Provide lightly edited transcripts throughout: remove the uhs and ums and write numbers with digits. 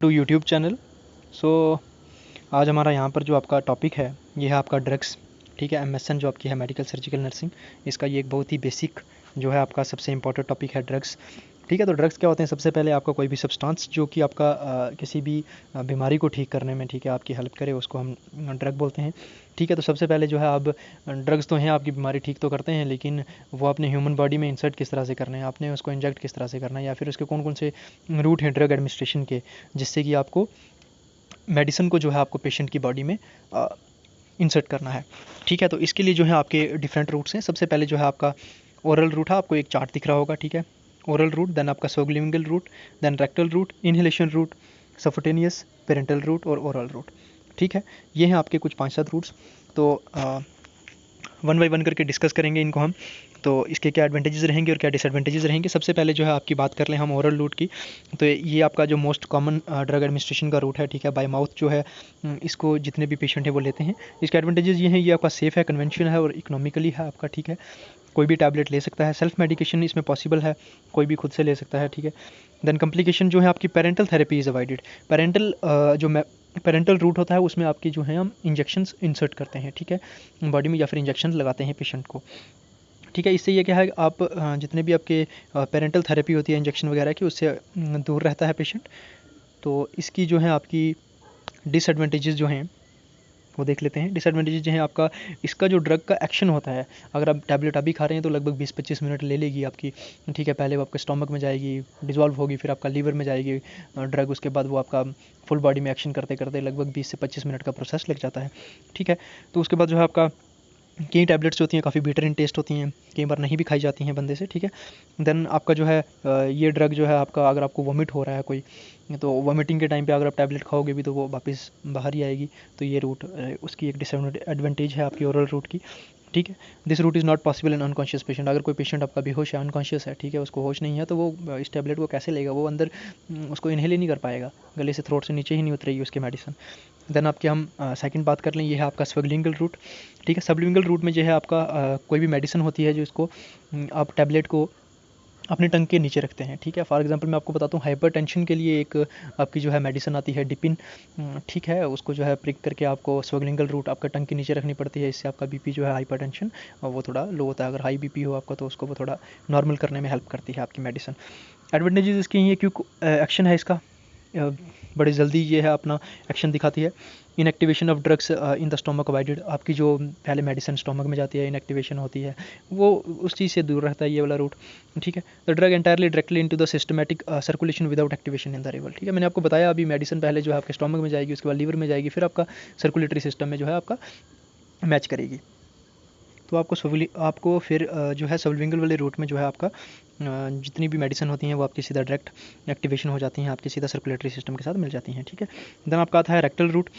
To YouTube channel. सो आज हमारा यहाँ पर जो आपका टॉपिक है ये है आपका ड्रग्स। ठीक है, MSN जो आपकी है मेडिकल सर्जिकल नर्सिंग, इसका ये एक बहुत ही बेसिक जो है आपका सबसे इंपॉर्टेंट टॉपिक है ड्रग्स। ठीक है, तो ड्रग्स क्या होते हैं? सबसे पहले आपका कोई भी सब्सटेंस जो कि आपका किसी भी बीमारी को ठीक करने में, ठीक है, आपकी हेल्प करे, उसको हम ड्रग बोलते हैं। ठीक है, तो सबसे पहले जो है आप ड्रग्स तो हैं, आपकी बीमारी ठीक तो करते हैं, लेकिन वो अपने ह्यूमन बॉडी में इंसर्ट किस तरह से करना है, आपने उसको इंजेक्ट किस तरह से करना है, या फिर उसके कौन कौन से रूट हैं ड्रग एडमिनिस्ट्रेशन के, जिससे कि आपको मेडिसिन को जो है आपको पेशेंट की बॉडी में इंसर्ट करना है। ठीक है, तो इसके लिए जो है आपके डिफरेंट रूट्स हैं। सबसे पहले जो है आपका ओरल रूट है, आपको एक चार्ट दिख रहा होगा। ठीक है, ओरल रूट, देन आपका sublingual route, then rectal route, inhalation route, subcutaneous, parental route और ओरल रूट। ठीक है, ये हैं आपके कुछ 5-7 रूट्स। तो वन बाई वन करके डिस्कस करेंगे इनको हम। तो इसके क्या एडवांटेजेस रहेंगे और क्या डिसएडवांटेजेस रहेंगे। सबसे पहले जो है आपकी बात कर लें हम ओरल रूट की, तो ये आपका जो मोस्ट कॉमन ड्रग एडमिनिस्ट्रेशन का रूट है। ठीक है, बाय माउथ जो है इसको जितने भी पेशेंट हैं वो लेते हैं। इसके एडवांटेजेस ये हैं, ये आपका सेफ़ है, कन्वेंशन है और इकोनॉमिकली है आपका। ठीक है, कोई भी टैबलेट ले सकता है, सेल्फ मेडिकेशन इसमें पॉसिबल है, कोई भी खुद से ले सकता है। ठीक है, देन कॉम्प्लिकेशन जो है आपकी parenteral therapy is avoided. Parenteral route होता है उसमें आपकी जो है हम इंजेक्शंस इंसर्ट करते हैं। ठीक है, बॉडी में या फिर इंजेक्शन लगाते हैं पेशेंट को। ठीक है, इससे ये क्या है, आप जितने भी आपके पेरेंटल थेरेपी होती है इंजेक्शन वगैरह की, उससे दूर रहता है पेशेंट। तो इसकी जो है आपकी डिसएडवांटेजेस जो हैं वो देख लेते हैं। डिसएडवांटेजेस जो है आपका, इसका जो ड्रग का एक्शन होता है, अगर आप टैबलेट अभी खा रहे हैं तो लगभग 20-25 मिनट ले लेगी आपकी। ठीक है, पहले वो आपके स्टमक में जाएगी, डिजॉल्व होगी, फिर आपका लीवर में जाएगी ड्रग, उसके बाद वो आपका फुल बॉडी में एक्शन करते करते लगभग 20 से 25 मिनट का प्रोसेस लग जाता है। ठीक है, तो उसके बाद जो है आपका कई टैबलेट्स होती हैं काफ़ी बिटर इन टेस्ट होती हैं, कई बार नहीं भी खाई जाती हैं बंदे से। ठीक है, देन आपका जो है ये ड्रग जो है आपका, अगर आपको वॉमिट हो रहा है कोई, तो वॉमिटिंग के टाइम पे अगर आप टैबलेट खाओगे भी तो वो वापस बाहर ही आएगी। तो ये रूट उसकी एक डिसएडवांटेज है आपकी ओरल रूट की। ठीक है, this route is not possible in unconscious patient. अगर कोई पेशेंट आपका बेहोश है, अनकॉन्शियस है, ठीक है, उसको होश नहीं है, तो वो इस टैबलेट को कैसे लेगा? वो अंदर उसको इनहेल ही नहीं कर पाएगा, गले से थ्रोट से नीचे ही नहीं उतरेगी उसकी मेडिसिन। देन आपके हम सेकंड बात कर लें, ये है आपका सबलिंगुअल रूट। ठीक है, सबलिंगुअल रूट में जो है आपका कोई भी मेडिसिन होती है जो इसको आप टैबलेट को अपने टंग के नीचे रखते हैं। ठीक है, फॉर एग्जांपल मैं आपको बताता हूँ, हाइपरटेंशन के लिए एक आपकी जो है मेडिसिन आती है डिपिन। ठीक है, उसको जो है प्रिक करके आपको सबलिंगुअल रूट आपका टंग के नीचे रखनी पड़ती है। इससे आपका बीपी जो है, हाइपरटेंशन, वो थोड़ा लो होता है। अगर हाई बीपी हो आपका तो उसको वो थोड़ा नॉर्मल करने में हेल्प करती है आपकी मेडिसिन। एडवांटेजेस इसकी ये क्यों एक्शन है इसका, बड़ी जल्दी ये है अपना एक्शन दिखाती है। Inactivation of drugs in the stomach avoided. आपकी जो पहले मेडिसिन स्टोमक में जाती है, इनएक्टिवेशन होती है, वो उस चीज़ से दूर रहता है ये वाला रूट। ठीक है, the drug entirely directly into the systematic circulation without activation in the reveal. ठीक है, मैंने आपको बताया अभी मेडिसिन पहले जो है आपके स्टोमक में जाएगी, उसके बाद लीवर में जाएगी, फिर आपका सर्कुलेटरी सिस्टम में जो है आपका मैच करेगी। तो आपको फिर जो है सबलिंगुअल वाले रूट में जो है आपका जितनी भी मेडिसिन होती हैं वो आपकी सीधा डायरेक्ट एक्टिवेशन हो जाती हैं, आपके सीधा सर्कुलेटरी सिस्टम के साथ मिल जाती हैं। ठीक है, देन आपका आता है रेक्टल रूट।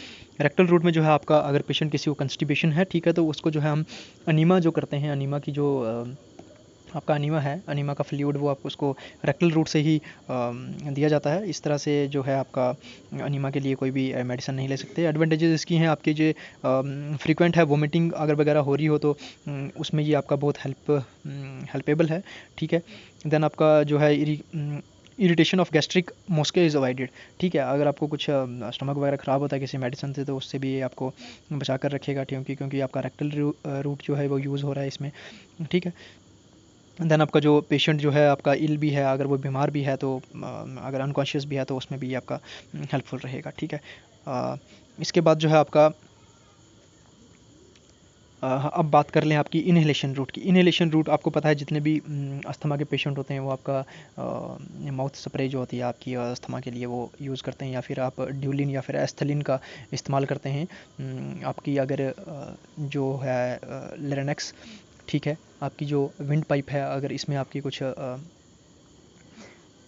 रेक्टल रूट में जो है आपका, अगर पेशेंट किसी को कंस्टिपेशन है, ठीक है, तो उसको जो है हम अनीमा जो करते हैं, अनीमा की जो आपका अनीमा है, अनीमा का फ्लूइड, वो आपको उसको रेक्टल रूट से ही दिया जाता है। इस तरह से जो है आपका अनीमा के लिए कोई भी मेडिसिन नहीं ले सकते। एडवांटेजेस इसकी हैं, आपके जो फ्रीक्वेंट है वोमिटिंग अगर वगैरह हो रही हो तो उसमें ये आपका बहुत हेल्पेबल है। ठीक है, देन आपका जो है इरिटेशन ऑफ गैस्ट्रिक मॉस्के इज़ अवॉइडेड। ठीक है, अगर आपको कुछ स्टमक वगैरह ख़राब होता है किसी मेडिसिन से, तो उससे भी ये आपको बचा कर रखेगा, क्योंकि आपका रेक्टल रूट जो है वो यूज़ हो रहा है इसमें। ठीक है, देन आपका जो पेशेंट जो है आपका इल भी है, अगर वो बीमार भी है, तो अगर अनकॉन्शियस भी है तो उसमें भी आपका हेल्पफुल रहेगा। ठीक है, इसके बाद जो है आपका अब बात कर लें आपकी इनहेलेशन रूट की। इनहेलेशन रूट आपको पता है, जितने भी अस्थमा के पेशेंट होते हैं वो आपका माउथ स्प्रे जो होती है आपकी अस्थमा के लिए वो यूज़ करते हैं, या फिर आप ड्यूलिन या फिर एस्थलीन का इस्तेमाल करते हैं। आपकी अगर जो है लेरेनेक्स, ठीक है, आपकी जो विंड पाइप है, अगर इसमें आपकी कुछ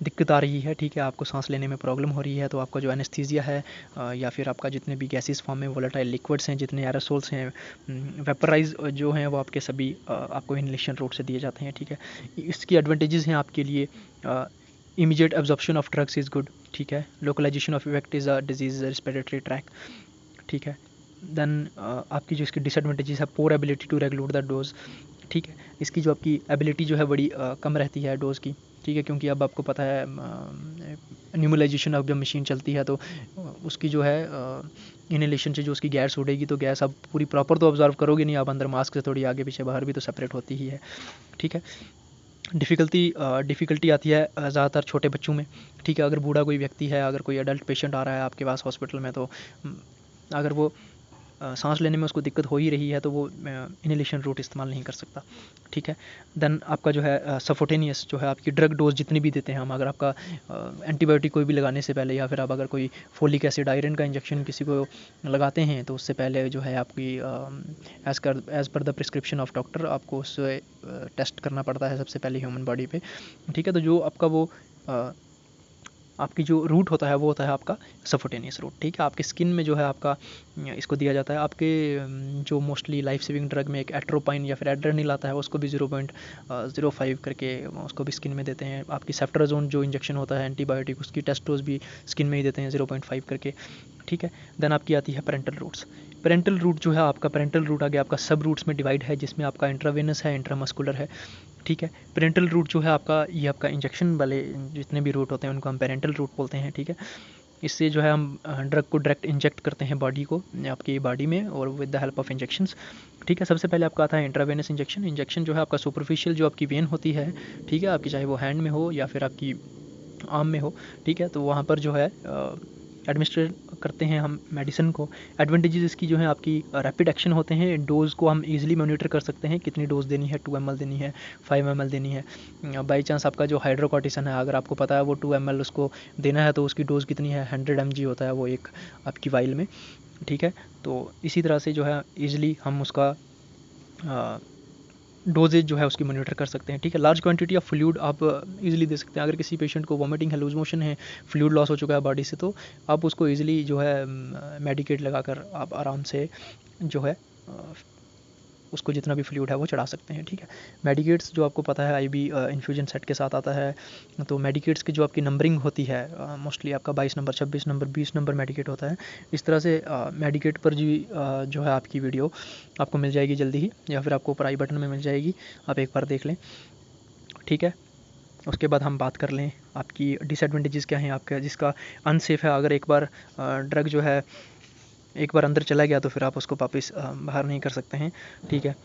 दिक्कत आ रही है, ठीक है, आपको सांस लेने में प्रॉब्लम हो रही है, तो आपका जो एनेस्थीसिया है या फिर आपका जितने भी गैसेस फॉर्म में वोलेटाइल लिक्विड्स हैं, जितने एरोसोल्स हैं, वेपराइज जो हैं, वो आपके सभी आपको इनहेलेशन रूट से दिए जाते हैं। ठीक है, इसकी एडवांटेजेस हैं आपके लिए, immediate absorption of drugs is good. ठीक है, localisation of effect is a disease respiratory tract. ठीक है, देन आपकी जो इसकी डिसएडवांटेजेस है, poor ability to regulate the dose. ठीक है, इसकी जो आपकी एबिलिटी जो है बड़ी कम रहती है डोज़ की। ठीक है, क्योंकि अब आपको पता है न्यूमलाइजेशन अब जब मशीन चलती है तो उसकी जो है इनहेलेशन से जो उसकी गैस उड़ेगी तो गैस आप पूरी प्रॉपर तो ऑब्जर्व करोगे नहीं, आप अंदर मास्क से थोड़ी आगे पीछे बाहर भी तो सेपरेट होती ही है। ठीक है, डिफ़िकल्टी आती है ज़्यादातर छोटे बच्चों में। ठीक है, अगर बूढ़ा कोई व्यक्ति है, अगर कोई एडल्ट पेशेंट आ रहा है आपके पास हॉस्पिटल में, तो अगर वो सांस लेने में उसको दिक्कत हो ही रही है तो वो इनहेलेशन रूट इस्तेमाल नहीं कर सकता। ठीक है, देन आपका जो है सफोटेनियस जो है आपकी ड्रग डोज जितनी भी देते हैं हम, अगर आपका एंटीबायोटिक कोई भी लगाने से पहले या फिर आप अगर कोई फोलिक एसिड आयरन का इंजेक्शन किसी को लगाते हैं तो उससे पहले जो है आपकी as per the prescription of doctor आपको उससे टेस्ट करना पड़ता है सबसे पहले ह्यूमन बॉडी पे। ठीक है, तो जो आपका वो आपकी जो रूट होता है वो होता है आपका सफोटेनियस रूट। ठीक है, आपकी स्किन में जो है आपका इसको दिया जाता है। आपके जो मोस्टली लाइफ सेविंग ड्रग में एक एट्रोपाइन या फिर एड्रेनिल आता है, उसको भी 0.05 करके उसको भी स्किन में देते हैं। आपकी सेफ्ट्राजोन जो इंजेक्शन होता है एंटीबायोटिक, उसकी टेस्ट डोज भी स्किन में ही देते हैं 0.5 करके। ठीक है, देन आपकी आती है पेरेंटल रूट्स। पेरेंटल रूट जो है आपका, पेरेंटल रूट आगे आपका सब रूट्स में डिवाइड है, जिसमें आपका इंट्रावेनस है, इंट्रामस्कुलर है। ठीक है, पेरेंटल रूट जो है आपका, ये आपका इंजेक्शन वाले जितने भी रूट होते हैं उनको हम पेरेंटल रूट बोलते हैं। ठीक है, इससे जो है हम ड्रग को डायरेक्ट इंजेक्ट करते हैं बॉडी को, आपकी बॉडी में, और with the help of injections. ठीक है, सबसे पहले आपका आता है इंट्रावेनस इंजेक्शन। इंजेक्शन जो है आपका सुपरफिशियल जो आपकी वेन होती है, ठीक है, आपकी चाहे वो हैंड में हो या फिर आपकी आर्म में हो। ठीक है, तो वहाँ पर जो है एडमिनिस्ट्रेट करते हैं हम मेडिसिन को। एडवांटेजेस इसकी जो है आपकी रैपिड एक्शन होते हैं, डोज़ को हम इजीली मॉनिटर कर सकते हैं, कितनी डोज़ देनी है, 2 ml देनी है, 5 ml देनी है। बाई चांस आपका जो हाइड्रोकॉर्टिसन है, अगर आपको पता है वो 2 ml उसको देना है तो उसकी डोज़ कितनी है, 100 mg होता है वो एक आपकी वाइल में। ठीक है, तो इसी तरह से जो है ईज़िली हम उसका डोजेज जो है उसकी मॉनिटर कर सकते हैं। ठीक है, लार्ज क्वांटिटी ऑफ फ्लूइड आप इजीली दे सकते हैं। अगर किसी पेशेंट को वॉमिटिंग है, लूज मोशन है, फ्लूइड लॉस हो चुका है बॉडी से, तो आप उसको इजीली जो है मेडिकेट लगाकर आप आराम से जो है उसको जितना भी फ्लूइड है वो चढ़ा सकते हैं। ठीक है, मेडिकेट्स जो आपको पता है आईवी इन्फ्यूजन सेट के साथ आता है, तो मेडिकेट्स की जो आपकी नंबरिंग होती है मोस्टली आपका 22 नंबर, 26 नंबर, 20 नंबर मेडिकेट होता है। इस तरह से मेडिकेट पर जी जो है आपकी वीडियो आपको मिल जाएगी जल्दी ही, या फिर आपको ऊपर आई बटन में मिल जाएगी, आप एक बार देख लें। ठीक है, उसके बाद हम बात कर लें आपकी डिसएडवांटेजेस क्या हैं आपका, जिसका अनसेफ है। अगर एक बार ड्रग जो है एक बार अंदर चला गया तो फिर आप उसको वापस बाहर नहीं कर सकते हैं। ठीक है,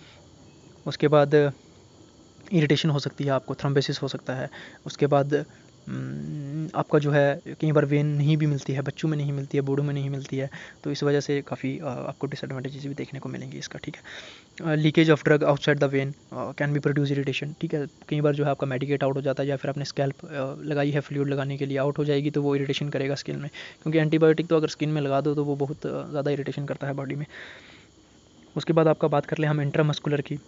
उसके बाद इरिटेशन हो सकती है, आपको थ्रोम्बोसिस हो सकता है। उसके बाद आपका जो है कई बार वेन नहीं भी मिलती है, बच्चों में नहीं मिलती है, बूढ़ों में नहीं मिलती है, तो इस वजह से काफ़ी आपको डिसएडवांटेजेस भी देखने को मिलेंगी इसका। ठीक है, leakage of drug outside the when can be produce irritation. ठीक है, कई बार जो है आपका मेडिकेट आउट हो जाता है, या फिर आपने स्कैल्प लगाई है फ्लूइड लगाने के लिए, आउट हो जाएगी तो वो इरिटेशन करेगा स्किन में, क्योंकि एंटीबायोटिक तो अगर स्किन में लगा दो तो वो बहुत ज़्यादा इरिटेशन करता है बॉडी में। उसके बाद आपका बात कर लें हम इंट्रामस्कुलर की।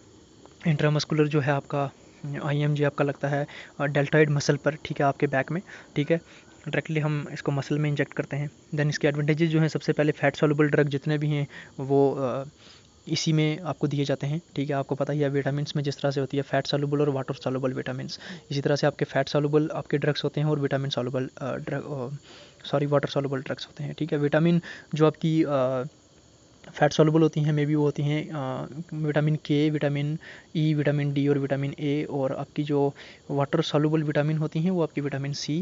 इंट्रामस्कुलर जो है आपका IMG आपका लगता है डेल्टॉइड मसल पर। ठीक है, आपके बैक में। ठीक है, डायरेक्टली हम इसको मसल में इंजेक्ट करते हैं। देन इसके एडवांटेजेस जो हैं, सबसे पहले फैट सॉल्युबल ड्रग जितने भी हैं वो इसी में आपको दिए जाते हैं। ठीक है, आपको पता ही है विटामिन्स में जिस तरह से होती है फैट सॉल्युबल और वाटर सॉल्युबल विटामिन्स, इसी तरह से आपके फैट सॉल्युबल आपके ड्रग्स होते हैं और vitamin soluble water soluble drugs होते हैं। ठीक है, विटामिन जो आपकी फैट सॉल्युबल होती हैं, मे बी वो होती हैं विटामिन के, विटामिन ई, विटामिन डी और विटामिन ए, और आपकी जो वाटर सॉल्युबल विटामिन होती हैं वो आपकी vitamin C,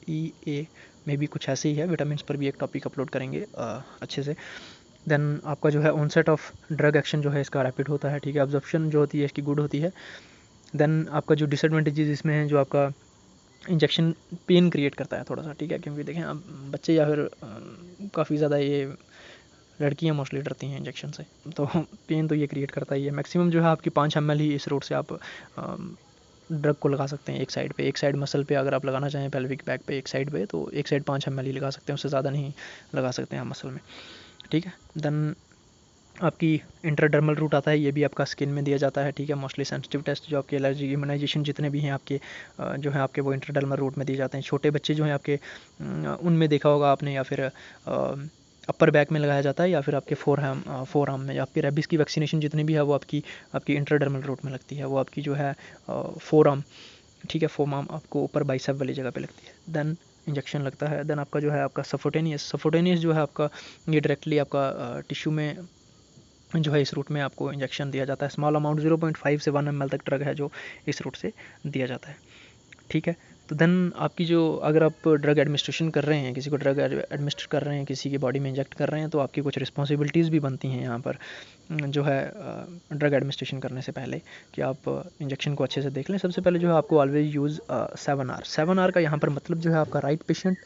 E, A, may be कुछ ऐसे ही है। विटामिन पर भी एक टॉपिक अपलोड करेंगे अच्छे से। देन आपका जो है ऑनसेट ऑफ ड्रग एक्शन जो है इसका रैपिड होता है। ठीक है, ऑब्जर्प्शन जो होती है इसकी गुड होती है। देन आपका जो डिसएडवांटेजेस इसमें है, जो आपका इंजेक्शन पेन क्रिएट करता है थोड़ा सा। ठीक है, क्योंकि देखें अब बच्चे या फिर काफ़ी ज़्यादा ये लड़कियां मोस्टली डरती हैं इंजेक्शन से, तो पेन तो ये क्रिएट करता ही है। मैक्सिमम जो है आपकी 5 ml ही इस रूट से आप ड्रग को लगा सकते हैं एक साइड पे, एक साइड मसल पे अगर आप लगाना चाहें पेल्विक बैक पे एक साइड पे, तो एक साइड 5 ml ही लगा सकते हैं, उससे ज़्यादा नहीं लगा सकते हैं आप मसल में। ठीक है, देन आपकी इंट्राडर्मल रूट आता है, ये भी आपका स्किन में दिया जाता है। ठीक है, मोस्टली सेंसिटिव टेस्ट जो आपके एलर्जी इम्यूनाइजेशन जितने भी हैं आपके जो है आपके वो इंट्राडर्मल रूट में दिए जाते हैं। छोटे बच्चे जो हैं आपके उनमें देखा होगा आपने, या फिर अपर बैक में लगाया जाता है, या फिर आपके फोर आर्म में। आपकी रेबीज़ की वैक्सीनेशन जितनी भी है वो आपकी इंट्राडर्मल रूट में लगती है, वो आपकी जो है फोर आर्म। ठीक है, फोर आर्म आपको ऊपर बाइसेप वाली जगह पे लगती है, देन इंजेक्शन लगता है। देन आपका जो है आपका सफोटेनियस जो है आपका, ये डायरेक्टली आपका टिश्यू में जो है इस रूट में आपको इंजेक्शन दिया जाता है। स्मॉल अमाउंट 0.5 से 1 ml तक ड्रग है जो इस रूट से दिया जाता है। ठीक है, तो देन आपकी जो, अगर आप ड्रग एडमिनिस्ट्रेशन कर रहे हैं, किसी को ड्रग एडमिनिस्टर कर रहे हैं, किसी की बॉडी में इंजेक्ट कर रहे हैं, तो आपकी कुछ रिस्पॉन्सिबिलिटीज़ भी बनती हैं यहाँ पर जो है ड्रग एडमिनिस्ट्रेशन करने से पहले, कि आप इंजेक्शन को अच्छे से देख लें। सबसे पहले जो है आपको ऑलवेज यूज़ 7R। 7R का यहाँ पर मतलब जो है आपका राइट पेशेंट,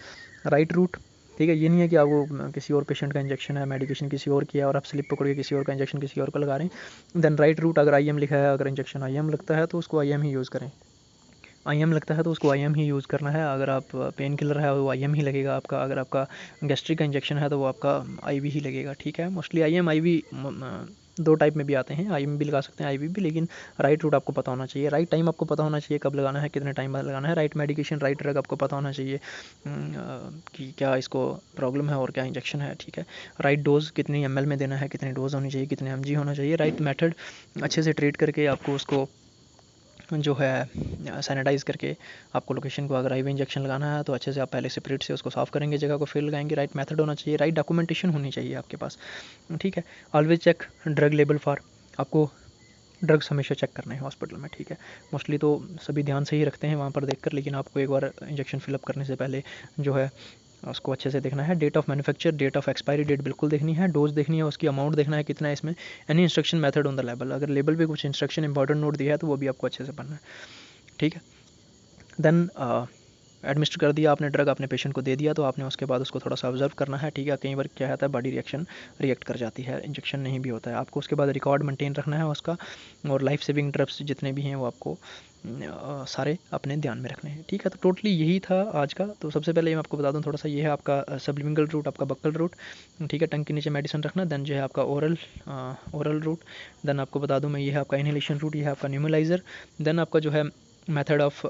राइट रूट। ठीक है, ये नहीं है कि आपको किसी और पेशेंट का इंजेक्शन है, मेडिकेशन किसी और की है और आप स्लिप पकड़ के किसी और का इंजेक्शन किसी और को लगा रहे हैं। देन राइट रूट, अगर IM लिखा है, अगर इंजेक्शन IM लगता है तो उसको IM ही यूज़ करें। IM लगता है तो उसको IM ही यूज़ करना है। अगर आप पेन किलर है वो IM ही लगेगा आपका। अगर आपका गैस्ट्रिक का इंजेक्शन है तो वो आपका IV ही लगेगा। ठीक है, मोस्टली IM IV दो टाइप में भी आते हैं, IM भी लगा सकते हैं, IV भी, लेकिन राइट रूट आपको पता होना चाहिए, राइट टाइम आपको पता होना चाहिए, कब लगाना है, कितने टाइम बाद लगाना है, राइट मेडिकेशन, राइट ड्रग आपको पता होना चाहिए कि क्या इसको प्रॉब्लम है और क्या इंजेक्शन है। ठीक है, राइट डोज कितनी ml में देना है, कितनी डोज होनी चाहिए, कितने mg होना चाहिए, राइट मेथड अच्छे से ट्रीट करके आपको उसको जो है सैनिटाइज़ करके आपको लोकेशन को, अगर IV इंजेक्शन लगाना है तो अच्छे से आप पहले स्प्रिट से उसको साफ़ करेंगे, जगह को फिर लगाएंगे। राइट मेथड होना चाहिए, राइट डॉक्यूमेंटेशन होनी चाहिए आपके पास। ठीक है, always check drug label for, आपको ड्रग्स हमेशा चेक करना है हॉस्पिटल में। ठीक है, मोस्टली तो सभी ध्यान से ही रखते हैं वहाँ पर देखकर, लेकिन आपको एक बार इंजेक्शन फिलअप करने से पहले जो है उसको अच्छे से देखना है। Date of manufacture, date of expiry date बिल्कुल देखनी है, डोज देखनी है, उसकी अमाउंट देखना है कितना है इसमें, any instruction method on the label, अगर लेबल पे कुछ इंस्ट्रक्शन इंपॉर्टेंट नोट दिया है तो वो भी आपको अच्छे से पढ़ना है। ठीक है, देन एडमिनिस्टर कर दिया आपने ड्रग, आपने पेशेंट को दे दिया, तो आपने उसके बाद उसको थोड़ा सा ऑब्जर्व करना है। ठीक है, कई बार क्या होता है बॉडी रिएक्ट कर जाती है, इंजेक्शन नहीं भी होता है, आपको उसके बाद रिकॉर्ड मेंटेन रखना है उसका, और लाइफ सेविंग ड्रग्स जितने भी हैं वो आपको सारे अपने ध्यान में रखने हैं। ठीक है, तो टोटली यही था आज का। तो सबसे पहले मैं आपको बता दूं थोड़ा सा, ये है आपका सबलिंगुअल रूट, आपका बक्कल रूट। ठीक है, टंग के नीचे मेडिसिन रखना। देन जो है आपका ओरल रूट। देन आपको बता दूं मैं, ये है आपका इनहेलेशन रूट, ये है आपका न्यूमलाइजर। देन आपका जो है method of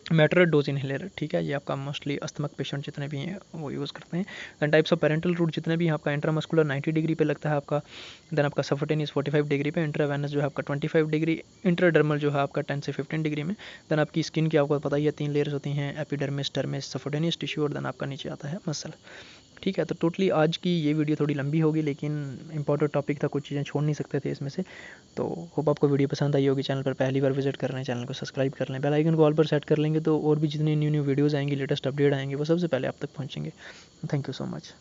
matter dose inhaler. ठीक है, ये आपका मोस्टली अस्थमक पेशेंट जितने भी हैं वो यूज़ करते हैं। Then types of parenteral route जितने भी हैं, आपका इंट्रामस्कुलर 90 डिग्री पे लगता है आपका। देन आपका सफोटेनियस 45 डिग्री पे, इंट्रावेनस जो है आपका 25 डिग्री, इंट्राडर्मल जो है आपका 10 से 15 डिग्री में। देन आपकी स्किन की आपको पता ही है 3 लेयर्स होती हैं, एपिडर्मिस, डर्मिस, सफोटेनियस टिश्यू, और देन आपका नीचे आता है मसल। ठीक है, तो टोटली आज की ये वीडियो थोड़ी लंबी होगी, लेकिन इंपॉर्टेंट टॉपिक था, कुछ चीज़ें छोड़ नहीं सकते थे इसमें से। तो होप आपको वीडियो पसंद आई होगी। चैनल पर पहली बार विजिट कर रहे हैं, चैनल को सब्सक्राइब कर लें, बेल आइकन को ऑल पर सेट कर लेंगे, तो और भी जितनी न्यू वीडियोज़ आएंगी, लेटेस्ट अपडेट आएंगे, वो सबसे पहले आप तक पहुँचेंगे। Thank you so much.